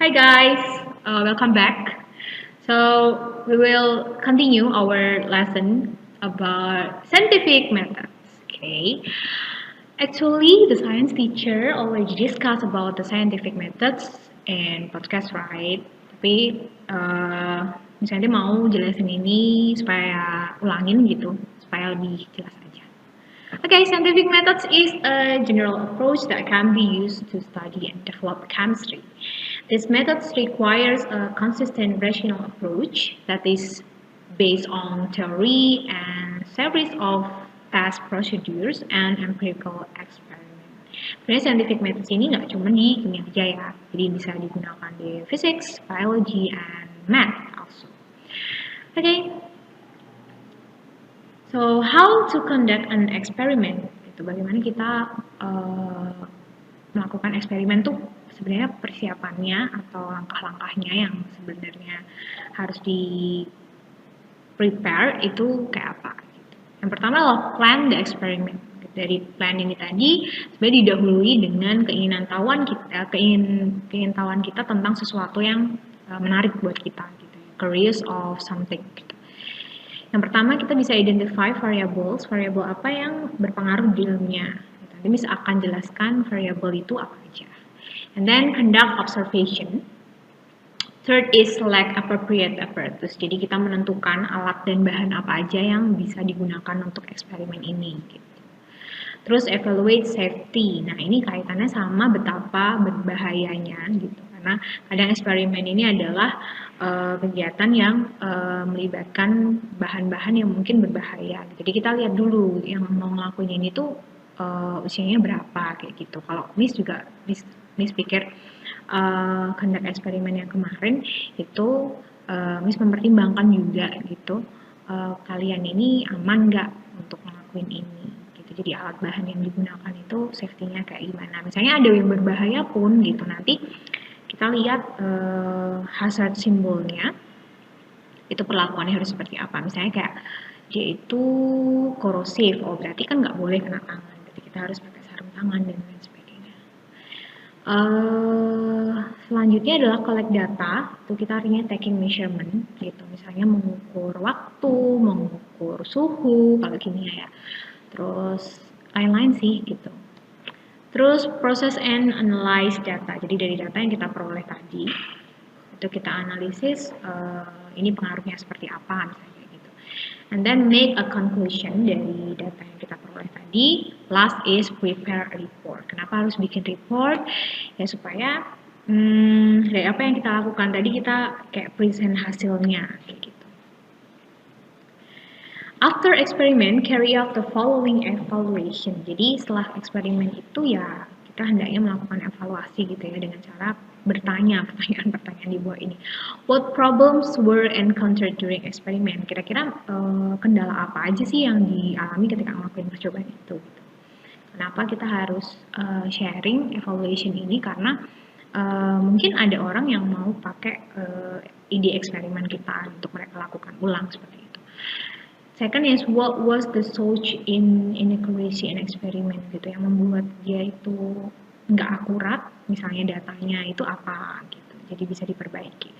Hi guys, welcome back. So we will continue our lesson about scientific methods. Okay. Actually, the science teacher already discussed about the scientific methods in podcast, right? Tapi misalnya dia mau jelasin ini supaya ulangin gitu, supaya lebih jelas aja. Okay, scientific methods is a general approach that can be used to study and develop chemistry. This method requires a consistent rational approach that is based on theory and series of test procedures and empirical experiment. Sebenarnya scientific methods ini nggak cuma di kimia aja ya, jadi bisa digunakan di physics, biology, and math also. Okay, so how to conduct an experiment? Itu bagaimana kita melakukan eksperimen tuh sebenarnya persiapannya atau langkah-langkahnya yang sebenarnya harus di prepare itu kayak apa gitu. Yang pertama adalah plan the experiment. Dari plan ini tadi sebenarnya didahului dengan keingintahuan kita tentang sesuatu yang menarik buat kita gitu. Curious of something gitu. Yang pertama kita bisa identify variables, variabel apa yang berpengaruh di dalamnya. Nanti Miss akan jelaskan variabel itu apa aja. And then conduct observation. Third is select appropriate apparatus. Jadi kita menentukan alat dan bahan apa aja yang bisa digunakan untuk eksperimen ini. Gitu. Terus evaluate safety. Nah ini kaitannya sama betapa berbahayanya gitu. Karena kadang eksperimen ini adalah kegiatan yang melibatkan bahan-bahan yang mungkin berbahaya. Jadi kita lihat dulu yang mau ngelakuin ini tuh usianya berapa kayak gitu. Kalau Miss juga Miss pikir conduct eksperimen yang kemarin itu Miss mempertimbangkan juga gitu kalian ini aman nggak untuk ngelakuin ini gitu. Jadi alat bahan yang digunakan itu safety-nya kayak gimana. Misalnya ada yang berbahaya pun gitu nanti kita lihat hazard simbolnya itu perlakuannya harus seperti apa. Misalnya kayak dia itu korosif, oh berarti kan nggak boleh kena tangan. Berarti kita harus pakai sarung tangan dan lain sebagainya. Selanjutnya adalah collect data, itu kita artinya taking measurement gitu. Misalnya mengukur waktu, mengukur suhu, kalau kimia ya. Terus lain-lain sih gitu. Terus proses and analyze data. Jadi dari data yang kita peroleh tadi itu kita analisis ini pengaruhnya seperti apa misalnya gitu. And then make a conclusion dari data yang kita peroleh tadi. Last is prepare a report. Kenapa harus bikin report? Ya supaya dari apa yang kita lakukan tadi kita kayak present hasilnya kayak gitu. After experiment, carry out the following evaluation. Jadi setelah eksperimen itu ya kita hendaknya melakukan evaluasi gitu ya dengan cara bertanya pertanyaan-pertanyaan di bawah ini. What problems were encountered during experiment? Kira-kira kendala apa aja sih yang dialami ketika ngelakuin percobaan itu? Gitu. Kenapa kita harus sharing evaluation ini? Karena mungkin ada orang yang mau pakai ide eksperimen kita untuk mereka lakukan ulang seperti itu. Second is what was the source in inaccuracy and experiment gitu yang membuat dia itu nggak akurat, misalnya datanya itu apa gitu, jadi bisa diperbaiki.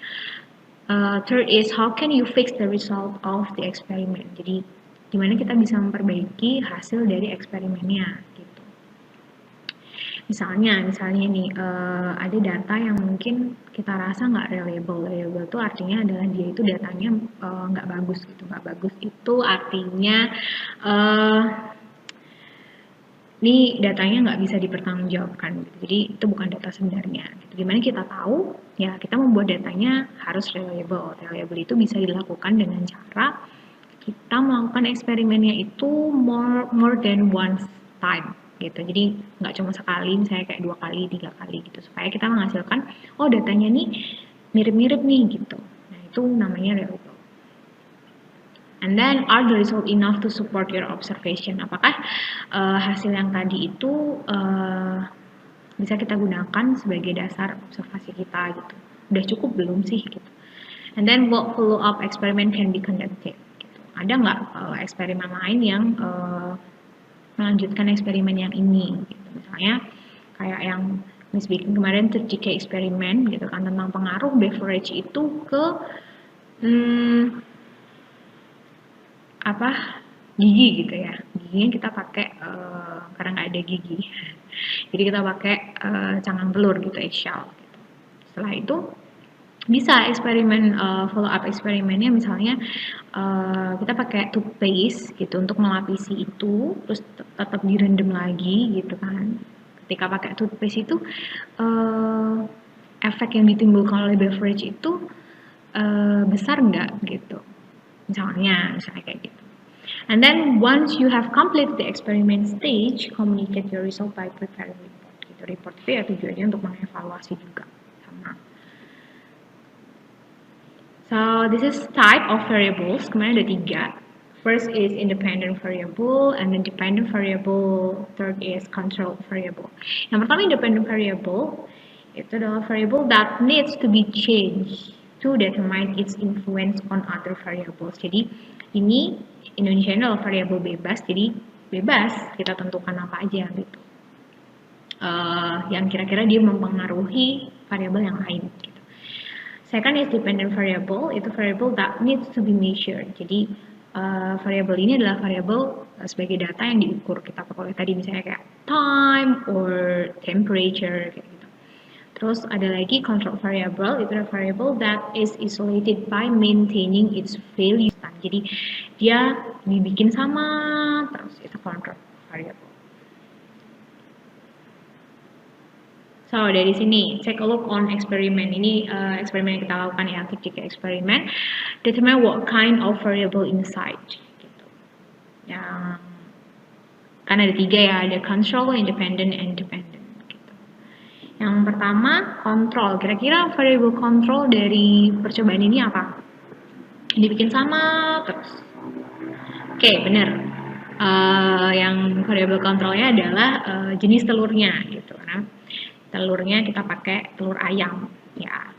Third is how can you fix the result of the experiment, jadi gimana kita bisa memperbaiki hasil dari eksperimennya gitu. Misalnya nih ada data yang mungkin kita rasa nggak reliable. Reliable itu artinya adalah dia itu datanya nggak bagus gitu. Nggak bagus itu artinya ini datanya nggak bisa dipertanggungjawabkan. Gitu. Jadi itu bukan data sebenarnya. Gitu. Gimana kita tahu? Ya kita membuat datanya harus reliable. Reliable itu bisa dilakukan dengan cara kita melakukan eksperimennya itu more than one time gitu. Jadi nggak cuma sekali, misalnya kayak 2 kali, 3 kali gitu. Supaya kita menghasilkan, oh datanya nih mirip-mirip nih gitu. Nah itu namanya reliable. And then are the result enough to support your observation? Apakah hasil yang tadi itu bisa kita gunakan sebagai dasar observasi kita gitu? Udah cukup belum sih gitu? And then what follow up experiment can be conducted? Gitu. Ada nggak eksperimen lain yang melanjutkan eksperimen yang ini? Gitu. Misalnya kayak yang Miss bikin kemarin 30K eksperimen gitu kan tentang pengaruh beverage itu ke gigi gitu ya. Giginya kita pakai karena nggak ada gigi, jadi kita pakai cangkang telur gitu, eggshell. Gitu. Setelah itu bisa eksperimen follow up eksperimennya, misalnya kita pakai toothpaste gitu untuk melapisi itu, terus tetap direndam lagi gitu kan. Ketika pakai toothpaste itu efek yang ditimbulkan oleh beverage itu besar nggak gitu, misalnya kayak gitu. And then once you have completed the experiment stage, communicate your result by preparing report. Gitu. Report itu ya tujuannya untuk mengevaluasi juga sama. So this is type of variables. Kemarin ada 3. First is independent variable, and then dependent variable. Third is control variable. Yang pertama independent variable itu adalah variable that needs to be changed to determine its influence on other variables. Jadi ini Indonesia adalah variabel bebas, jadi bebas kita tentukan apa aja gitu. Yang kira-kira dia mempengaruhi variabel yang lain. Gitu. Second is dependent variable, itu variable that needs to be measured. Jadi variabel ini adalah variabel sebagai data yang diukur. Kita pakai tadi misalnya kayak time or temperature kayak gitu. Terus ada lagi control variable, itu adalah variable that is isolated by maintaining its value. Jadi dia dibikin sama terus, itu control variable. So dari sini take a look on experiment. Ini eksperimen yang kita lakukan ya, 30K eksperimen. Determine what kind of variable inside. Gitu. Yang kan ada 3 ya, ada control, independent, and dependent. Yang pertama, kontrol. Kira-kira variable control dari percobaan ini apa? Dibikin sama terus. Oke, benar. Yang variable controlnya adalah jenis telurnya, gitu. Nah, telurnya kita pakai telur ayam, ya.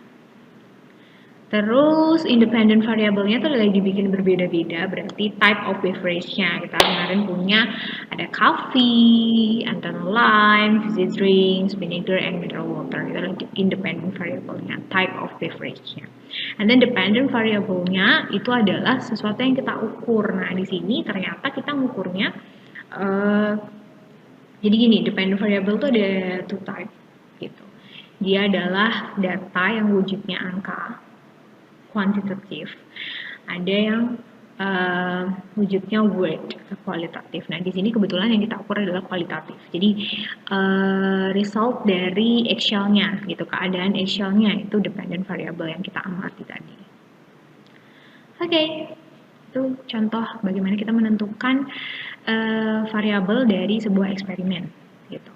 Terus independent variabelnya itu adalah dibikin berbeda-beda, berarti type of beverage-nya. Kita kemarin punya ada coffee, ada lime, fizzy drinks, vinegar, and mineral water. Itu adalah independent variabelnya, type of beverage-nya. And then dependent variabelnya itu adalah sesuatu yang kita ukur. Nah, di sini ternyata kita ngukurnya, jadi gini, dependent variable itu ada 2 type, gitu. Dia adalah data yang wujudnya angka, kuantitatif, ada yang wujudnya word atau kualitatif. Nah di sini kebetulan yang kita ukur adalah kualitatif. Jadi result dari eggshell-nya, gitu, keadaan eggshell-nya itu dependent variable yang kita amati tadi. Oke, itu contoh bagaimana kita menentukan variabel dari sebuah eksperimen, gitu.